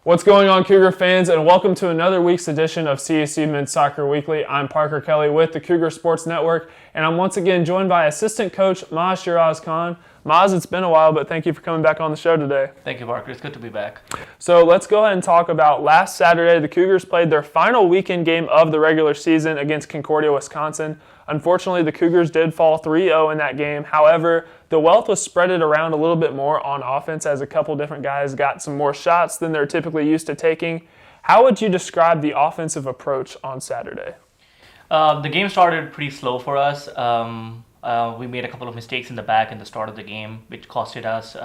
What's going on, Cougar fans, and welcome to another week's edition of CUC Men's Soccer Weekly. I'm Parker Kelley with the Cougar Sports Network, and I'm once again joined by assistant coach Maaz Sheeraz Khan. Maaz, it's been a while, but thank you for coming back on the show today. Thank you, Parker. It's good to be back. So let's go ahead and talk about last Saturday. The Cougars played their final weekend game of the regular season against Concordia, Wisconsin. Unfortunately, the Cougars did fall 3-0 in that game. However, the wealth was spreaded around a little bit more on offense as a couple different guys got some more shots than they're typically used to taking. How would you describe the offensive approach on Saturday? The game started pretty slow for us. We made a couple of mistakes in the back in the start of the game, which costed us.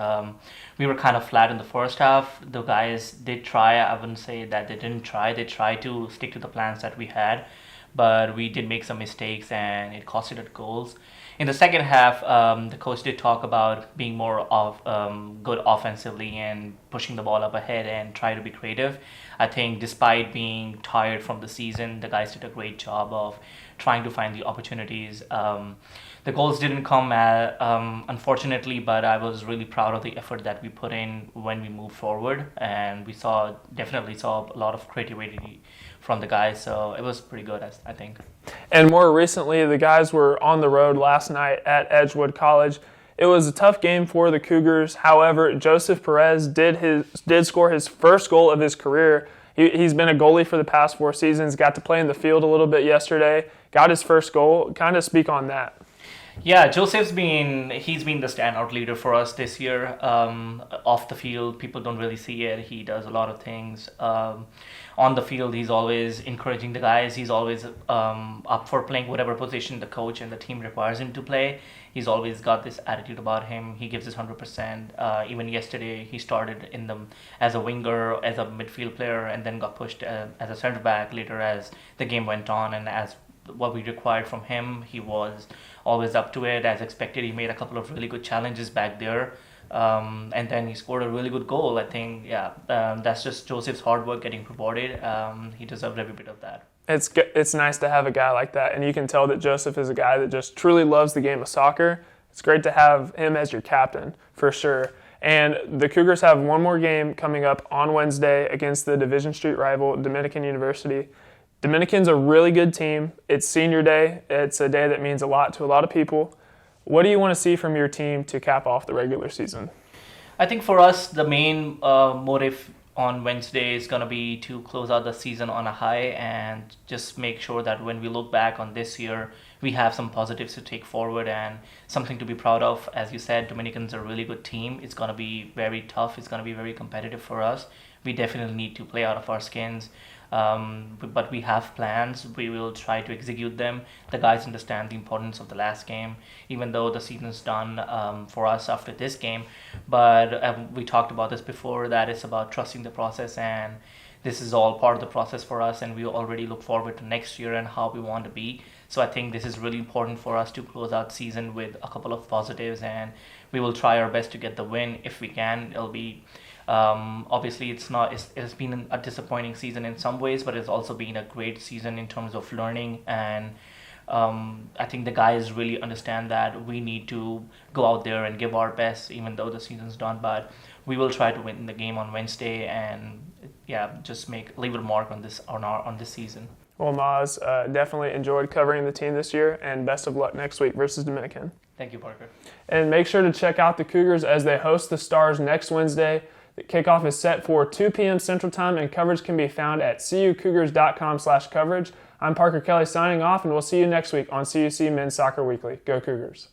We were kind of flat in the first half. The guys did try. I wouldn't say that they didn't try. They tried to stick to the plans that we had, but we did make some mistakes and it costed us goals. In the second half, the coach did talk about being more good offensively and pushing the ball up ahead and try to be creative. I think despite being tired from the season, the guys did a great job of trying to find the opportunities. The goals didn't come, unfortunately, but I was really proud of the effort that we put in when we moved forward, and we definitely saw a lot of creativity from the guys, so it was pretty good, I think. And more recently, the guys were on the road last night at Edgewood College. It was a tough game for the Cougars. However, Joseph Perez did score his first goal of his career. He's been a goalie for the past 4 seasons, got to play in the field a little bit yesterday, got his first goal. Kind of speak on that. Yeah, he's been the standout leader for us this year. Off the field, people don't really see it. He does a lot of things. On the field, he's always encouraging the guys. He's always up for playing whatever position the coach and the team requires him to play. He's always got this attitude about him. He gives his 100%. Even yesterday, he started as a winger, as a midfield player, and then got pushed as a center back later as the game went on, and as what we required from him, he was always up to it. As expected, he made a couple of really good challenges back there, and then he scored a really good goal. I think, that's just Joseph's hard work getting rewarded. He deserved every bit of that. It's nice to have a guy like that, and you can tell that Joseph is a guy that just truly loves the game of soccer. It's great to have him as your captain, for sure. And the Cougars have one more game coming up on Wednesday against the Division Street rival, Dominican University. Dominican's a really good team. It's senior day. It's a day that means a lot to a lot of people. What do you want to see from your team to cap off the regular season? I think for us, the main motive on Wednesday is going to be to close out the season on a high and just make sure that when we look back on this year, we have some positives to take forward and something to be proud of. As you said, Dominicans are a really good team. It's going to be very tough. It's going to be very competitive for us. We definitely need to play out of our skins. But we have plans. We will try to execute them. The guys understand the importance of the last game, even though the season's done for us after this game. But we talked about this before, that it's about trusting the process, and this is all part of the process for us, and we already look forward to next year and how we want to be. So I think this is really important for us to close out season with a couple of positives, and we will try our best to get the win if we can. It'll be obviously it's been a disappointing season in some ways, but it's also been a great season in terms of learning, and I think the guys really understand that we need to go out there and give our best even though the season's done, but we will try to win the game on Wednesday and just leave a mark on this season. Well, Maaz, definitely enjoyed covering the team this year, and best of luck next week versus Dominican. Thank you, Parker. And make sure to check out the Cougars as they host the Stars next Wednesday. The kickoff is set for 2 p.m. Central Time, and coverage can be found at cucougars.com/coverage. I'm Parker Kelley signing off, and we'll see you next week on CUC Men's Soccer Weekly. Go Cougars.